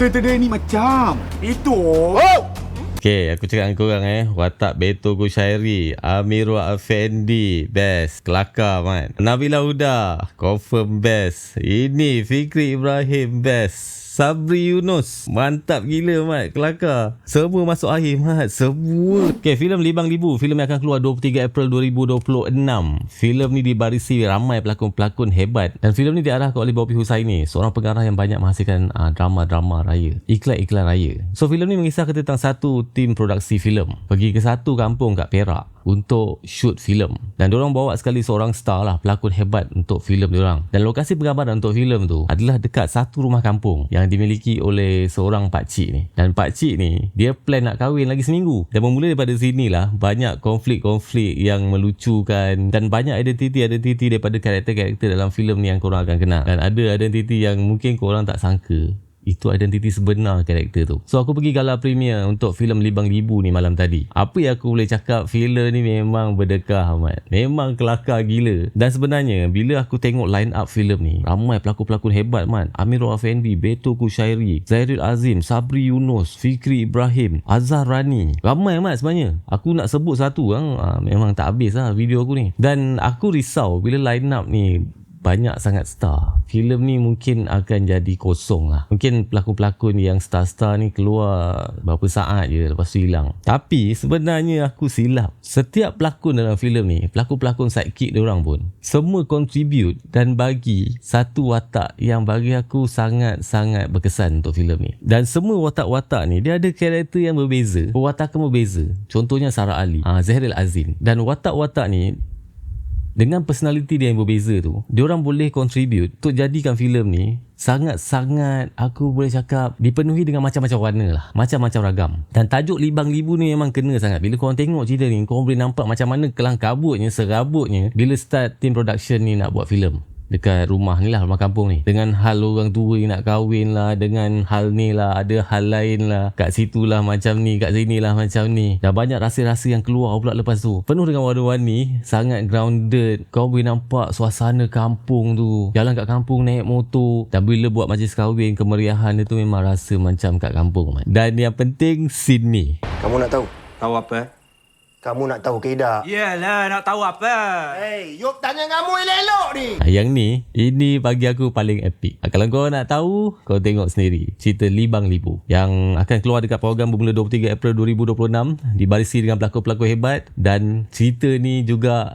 Dia ni macam itu. Okay, aku cakap dengan korang watak Beto Kushairi, Amirul Afendi, best. Kelakar man. Nabila Huda, confirm best. Ini Fikri Ibrahim, best. Sabri Yunus, mantap gila mat. Kelakar. Semua masuk akhir mat. Semua. Okay, filem Libang Libu. Filem yang akan keluar 23 April 2026. Filem ni dibarisi ramai pelakon-pelakon hebat. Dan filem ni diarahkan oleh Bobby Husaini, seorang pengarah yang banyak menghasilkan drama-drama raya, iklan-iklan raya. So filem ni mengisahkan tentang satu tim produksi filem pergi ke satu kampung kat Perak untuk shoot filem, dan diorang bawa sekali seorang star lah, pelakon hebat untuk filem diorang. Dan lokasi penggambaran untuk filem tu adalah dekat satu rumah kampung yang dimiliki oleh seorang pakcik ni. Dan pakcik ni dia plan nak kahwin lagi seminggu, dan bermula daripada sinilah banyak konflik-konflik yang melucukan, dan banyak identiti daripada karakter-karakter dalam filem ni yang korang akan kenal. Dan ada identiti yang mungkin korang tak sangka itu identiti sebenar karakter tu. So aku pergi gala premier untuk filem Libang Libu ni malam tadi. Apa yang aku boleh cakap, filem ni memang berdekah amat. Memang kelakar gila. Dan sebenarnya bila aku tengok line up filem ni, ramai pelakon-pelakon hebat man. Amirul Afendi, Beto Kushairi, Zairil Azim, Sabri Yunus, Fikri Ibrahim, Azhar Rani. Ramai amat sebenarnya. Aku nak sebut satu memang tak habis lah video aku ni. Dan aku risau bila line up ni banyak sangat star. Filem ni mungkin akan jadi kosong lah. Mungkin pelakon-pelakon yang star-star ni keluar berapa saat je lepas tu hilang. Tapi sebenarnya aku silap. Setiap pelakon dalam filem ni, pelakon-pelakon sidekick diorang pun semua contribute dan bagi satu watak yang bagi aku sangat-sangat berkesan untuk filem ni. Dan semua watak-watak ni dia ada karakter yang berbeza, perwatakan berbeza. Contohnya Sarah Ali, Zairil Azim. Dan watak-watak ni dengan personality dia yang berbeza tu, diorang boleh contribute untuk jadikan filem ni sangat-sangat, aku boleh cakap, dipenuhi dengan macam-macam warna lah, macam-macam ragam. Dan tajuk Libang Libu ni memang kena sangat. Bila korang tengok cerita ni, korang boleh nampak macam mana kelang kabutnya, serabutnya bila start team production ni nak buat filem dekat rumah ni lah, rumah kampung ni. Dengan hal orang tua yang nak kahwin lah, dengan hal ni lah, ada hal lain lah, kat situ lah macam ni, kat sini lah macam ni. Dah banyak rasa-rasa yang keluar pula lepas tu. Penuh dengan warna-warni, sangat grounded. Kau boleh nampak suasana kampung tu, jalan kat kampung naik motor. Dan bila buat majlis kahwin, kemeriahan dia tu memang rasa macam kat kampung man. Dan yang penting scene ni. Kamu nak tahu? Tahu apa? Kamu nak tahu ke tidak? Yalah, nak tahu apa? Hey, Yop tanya kamu elok ni. Yang ni, ini bagi aku paling epic. Kalau kau nak tahu, kau tengok sendiri. Cerita Libang Libu yang akan keluar dekat program bermula 23 April 2026, dibarisi dengan pelakon-pelakon hebat. Dan cerita ni juga